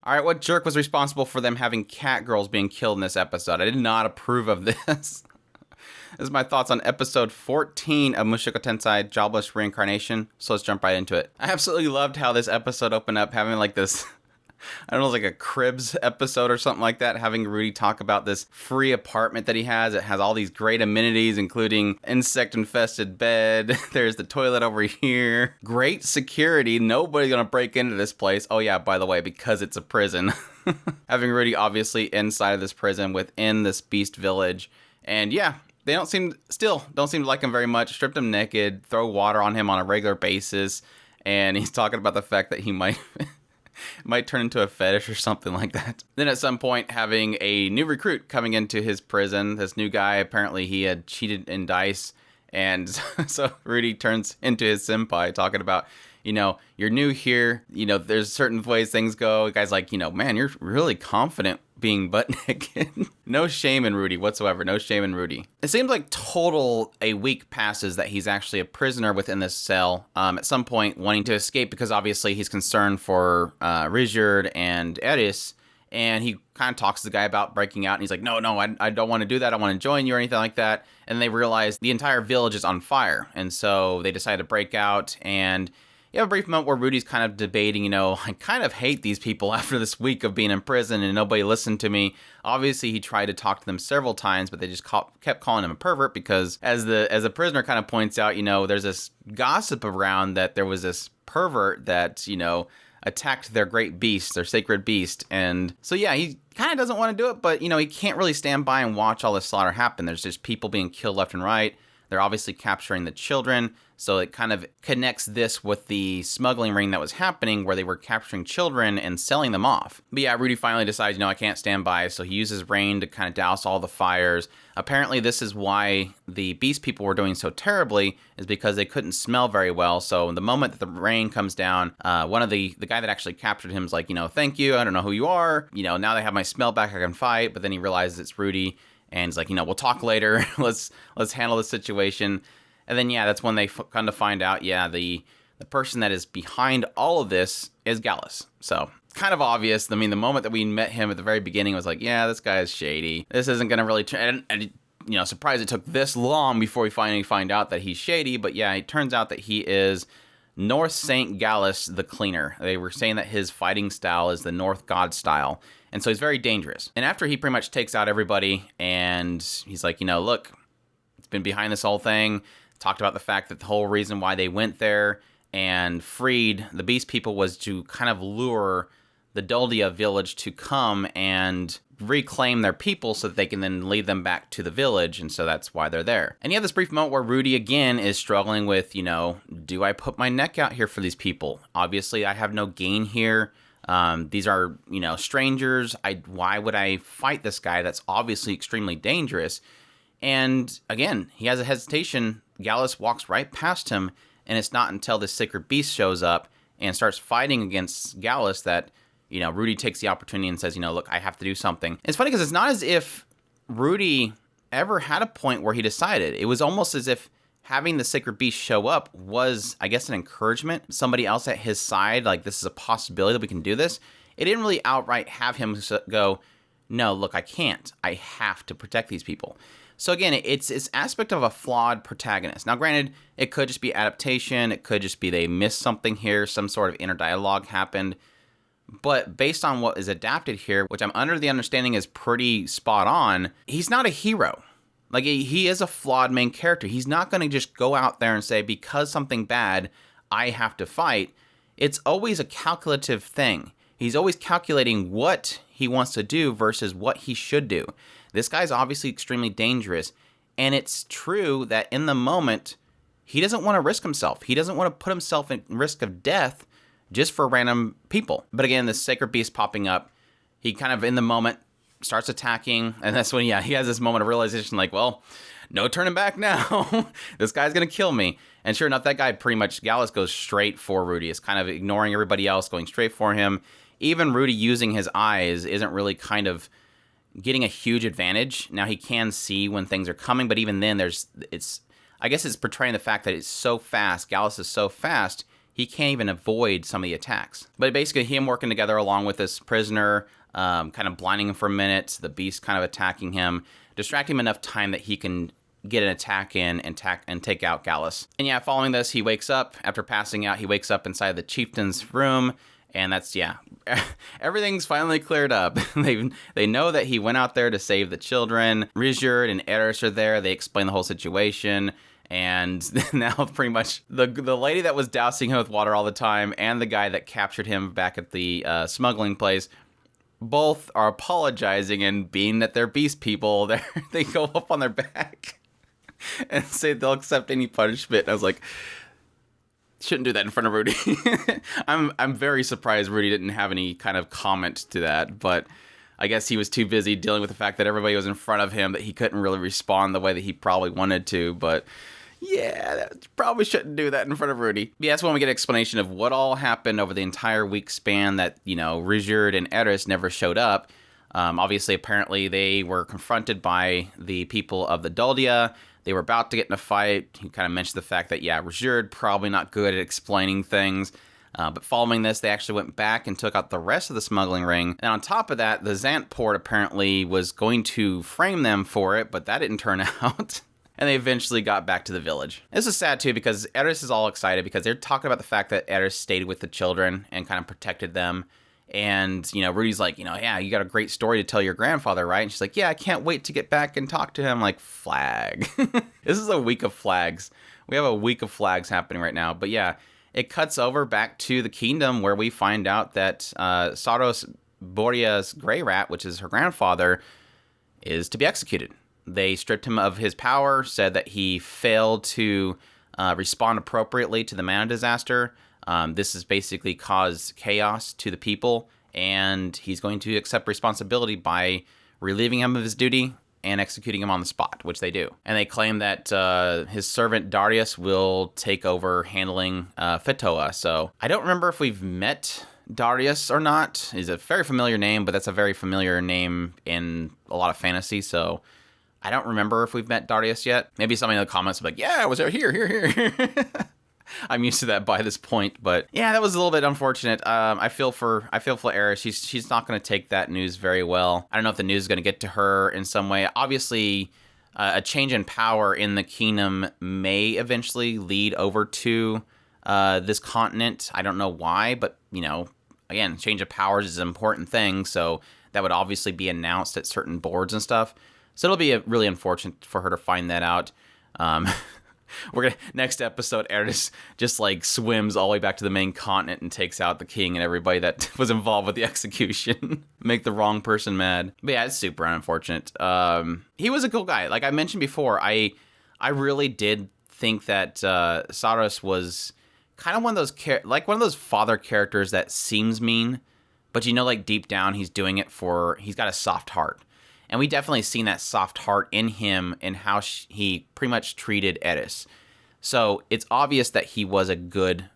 All right, what jerk was responsible for them having cat girls being killed in this episode? I did not approve of this. This is my thoughts on episode 14 of Mushoku Tensei Jobless Reincarnation. So let's jump right into it. I absolutely loved how this episode opened up having like this, I don't know, like a Cribs episode or something like that, having Rudy talk about this free apartment that he has. It has all these great amenities, including insect-infested bed. There's the toilet over here. Great security. Nobody's going to break into this place. Oh yeah, by the way, because it's a prison. Having Rudy obviously inside of this prison within this beast village. And yeah, they don't seem to like him very much. Stripped him naked, throw water on him on a regular basis. And he's talking about the fact that he might turn into a fetish or something like that. Then at some point, having a new recruit coming into his prison. This new guy, apparently he had cheated in dice. And so Rudy turns into his senpai, talking about, you're new here. There's certain ways things go. The guy's like, man, you're really confident being butt naked. No shame in Rudy whatsoever. No shame in Rudy. It seems like a week passes that he's actually a prisoner within this cell. At some point, wanting to escape because obviously he's concerned for Richard and Eris. And he kind of talks to the guy about breaking out. And he's like, no, I don't want to do that. I want to join you or anything like that. And they realize the entire village is on fire. And so they decide to break out. And you have a brief moment where Rudy's kind of debating, I kind of hate these people after this week of being in prison and nobody listened to me. Obviously, he tried to talk to them several times, but they just kept calling him a pervert because as the prisoner kind of points out, there's this gossip around that there was this pervert that, attacked their great beast, their sacred beast. And so, yeah, he kind of doesn't want to do it, but, he can't really stand by and watch all this slaughter happen. There's just people being killed left and right. They're obviously capturing the children, so it kind of connects this with the smuggling ring that was happening where they were capturing children and selling them off. But yeah, Rudy finally decides, I can't stand by, so he uses rain to kind of douse all the fires. Apparently this is why the beast people were doing so terribly, is because they couldn't smell very well. So the moment that the rain comes down, one of the guy that actually captured him is like, thank you, I don't know who you are. Now they have my smell back, I can fight. But then he realizes it's Rudy. And he's like, we'll talk later. let's handle the situation. And then, yeah, that's when they kind of find out, yeah, the person that is behind all of this is Gallus. So kind of obvious. I mean, the moment that we met him at the very beginning was like, yeah, this guy is shady. This isn't going to really turn. And surprised it took this long before we finally find out that he's shady. But yeah, it turns out that he is North Saint Gallus the Cleaner. They were saying that his fighting style is the North God style. And so he's very dangerous. And after he pretty much takes out everybody and he's like, look, it's been behind this whole thing. Talked about the fact that the whole reason why they went there and freed the beast people was to kind of lure the Duldia village to come and reclaim their people so that they can then lead them back to the village. And so that's why they're there. And you have this brief moment where Rudy again is struggling with, do I put my neck out here for these people? Obviously, I have no gain here. These are, strangers. Why would I fight this guy that's obviously extremely dangerous? And again, he has a hesitation. Gallus walks right past him, and it's not until the sacred beast shows up and starts fighting against Gallus that, Rudy takes the opportunity and says, look, I have to do something. It's funny because it's not as if Rudy ever had a point where he decided. It was almost as if having the sacred beast show up was, I guess, an encouragement. Somebody else at his side, like, this is a possibility that we can do this. It didn't really outright have him go, no, look, I can't. I have to protect these people. So again, it's this aspect of a flawed protagonist. Now, granted, it could just be adaptation. It could just be they missed something here. Some sort of inner dialogue happened. But based on what is adapted here, which I'm under the understanding is pretty spot on, he's not a hero. Like, he is a flawed main character. He's not going to just go out there and say, because something bad, I have to fight. It's always a calculative thing. He's always calculating what he wants to do versus what he should do. This guy's obviously extremely dangerous. And it's true that in the moment, he doesn't want to risk himself. He doesn't want to put himself in risk of death just for random people. But again, this sacred beast popping up, he kind of in the moment starts attacking, and that's when, he has this moment of realization, like, well, no turning back now. This guy's gonna kill me. And sure enough, that guy pretty much, Gallus goes straight for Rudy. It's kind of ignoring everybody else, going straight for him. Even Rudy using his eyes isn't really kind of getting a huge advantage. Now, he can see when things are coming, but even then, I guess it's portraying the fact that it's so fast. Gallus is so fast, he can't even avoid some of the attacks. But basically, him working together along with this prisoner, kind of blinding him for a minute, the beast kind of attacking him, distracting him enough time that he can get an attack in and take out Gallus. And yeah, following this, he wakes up. After passing out, he wakes up inside the chieftain's room. And that's, yeah, everything's finally cleared up. They know that he went out there to save the children. Rizard and Eris are there. They explain the whole situation. And now pretty much the lady that was dousing him with water all the time and the guy that captured him back at the smuggling place both are apologizing, and being that they're beast people, they go up on their back and say they'll accept any punishment. And I was like, shouldn't do that in front of Rudy. I'm very surprised Rudy didn't have any kind of comment to that, but I guess he was too busy dealing with the fact that everybody was in front of him that he couldn't really respond the way that he probably wanted to. But yeah, probably shouldn't do that in front of Rudy. But yeah, that's when we get an explanation of what all happened over the entire week span that, Rizard and Eris never showed up. Obviously, apparently, they were confronted by the people of the Duldia. They were about to get in a fight. He kind of mentioned the fact that, yeah, Rizard probably not good at explaining things. But following this, they actually went back and took out the rest of the smuggling ring. And on top of that, the Zant port apparently was going to frame them for it, but that didn't turn out. And they eventually got back to the village. This is sad, too, because Eris is all excited because they're talking about the fact that Eris stayed with the children and kind of protected them. And, Rudy's like, yeah, you got a great story to tell your grandfather, right? And she's like, yeah, I can't wait to get back and talk to him. Like, flag. This is a week of flags. We have a week of flags happening right now. But yeah, it cuts over back to the kingdom where we find out that Saros Boria's Grey Rat, which is her grandfather, is to be executed. They stripped him of his power, said that he failed to respond appropriately to the mana disaster. This has basically caused chaos to the people, and he's going to accept responsibility by relieving him of his duty and executing him on the spot, which they do. And they claim that his servant Darius will take over handling Fetoa. So I don't remember if we've met Darius or not. He's a very familiar name, but that's a very familiar name in a lot of fantasy, so I don't remember if we've met Darius yet. Maybe somebody in the comments will be like, yeah, I was here. I'm used to that by this point, but yeah, that was a little bit unfortunate. I feel for Eris. She's not going to take that news very well. I don't know if the news is going to get to her in some way. Obviously, a change in power in the kingdom may eventually lead over to this continent. I don't know why, but again, change of powers is an important thing, so that would obviously be announced at certain boards and stuff. So it'll be really unfortunate for her to find that out. Next episode, Eris just like swims all the way back to the main continent and takes out the king and everybody that was involved with the execution. Make the wrong person mad. But yeah, it's super unfortunate. He was a cool guy. Like I mentioned before, I really did think that Saros was kind of one of those father characters that seems mean, but like deep down he's doing it he's got a soft heart. And we definitely seen that soft heart in him and how he pretty much treated Eris. So it's obvious that he was a good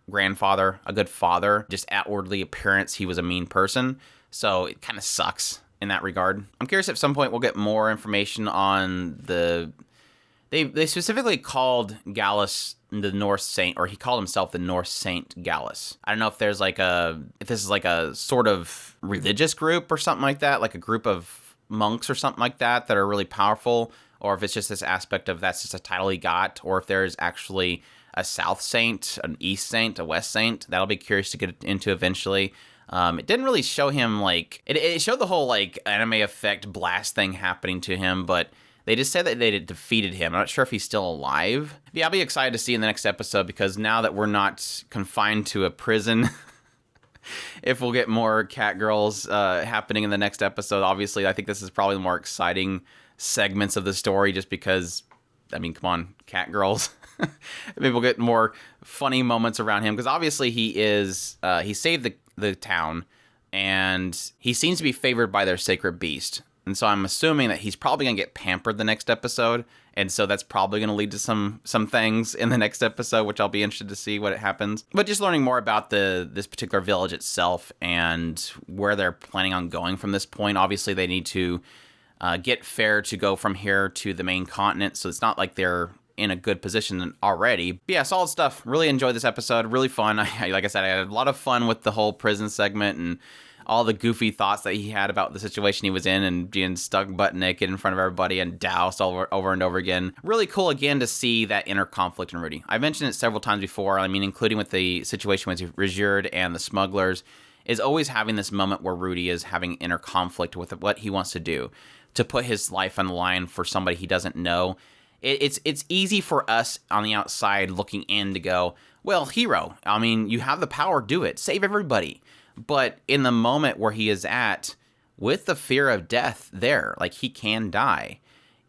grandfather, a good father. Just outwardly appearance, he was a mean person. So it kind of sucks in that regard. I'm curious if at some point we'll get more information on They specifically called Gallus the North Saint, or he called himself the North Saint Gallus. I don't know if this is like a sort of religious group or something like that, like a group of monks or something like that are really powerful, or if it's just this aspect of that's just a title he got, or if there's actually a South Saint, an East Saint, a West Saint. That'll be curious to get into eventually. It didn't really show him it showed the whole anime effect blast thing happening to him, but they just said that they defeated him. I'm not sure if he's still alive. Yeah, I'll be excited to see in the next episode, because now that we're not confined to a prison, if we'll get more cat girls happening in the next episode. Obviously, I think this is probably the more exciting segments of the story, just because, come on, cat girls. Maybe we'll get more funny moments around him, because obviously he saved the town, and he seems to be favored by their sacred beast. And so I'm assuming that he's probably going to get pampered the next episode. And so that's probably going to lead to some things in the next episode, which I'll be interested to see what happens. But just learning more about this particular village itself and where they're planning on going from this point. Obviously, they need to get fare to go from here to the main continent. So it's not like they're in a good position already. But yeah, solid stuff. Really enjoyed this episode. Really fun. Like I said, I had a lot of fun with the whole prison segment and all the goofy thoughts that he had about the situation he was in and being stuck butt naked in front of everybody and doused over and over again. Really cool again to see that inner conflict in Rudy. I mentioned it several times before. I mean, including with the situation with Rizurd and the smugglers, is always having this moment where Rudy is having inner conflict with what he wants to do, to put his life on the line for somebody he doesn't know. It's easy for us on the outside looking in to go, well, hero, I mean, you have the power, do it, save everybody. But in the moment where he is at, with the fear of death there, like he can die,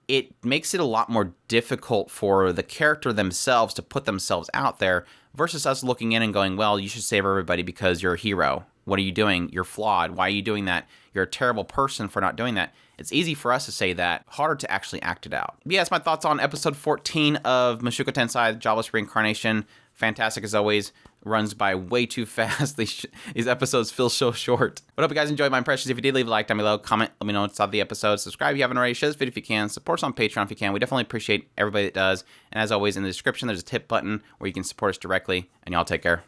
it makes it a lot more difficult for the character themselves to put themselves out there versus us looking in and going, well, you should save everybody because you're a hero. What are you doing? You're flawed. Why are you doing that? You're a terrible person for not doing that. It's easy for us to say that, harder to actually act it out. But yeah, that's my thoughts on episode 14 of Mushoku Tensei Jobless Reincarnation. Fantastic as always. Runs by way too fast. These episodes feel so short. But I hope you guys enjoyed my impressions. If you did, leave a like down below. Comment, let me know what's on the episode. Subscribe if you haven't already. Share this video if you can. Support us on Patreon if you can. We definitely appreciate everybody that does. And as always, in the description, there's a tip button where you can support us directly. And y'all take care.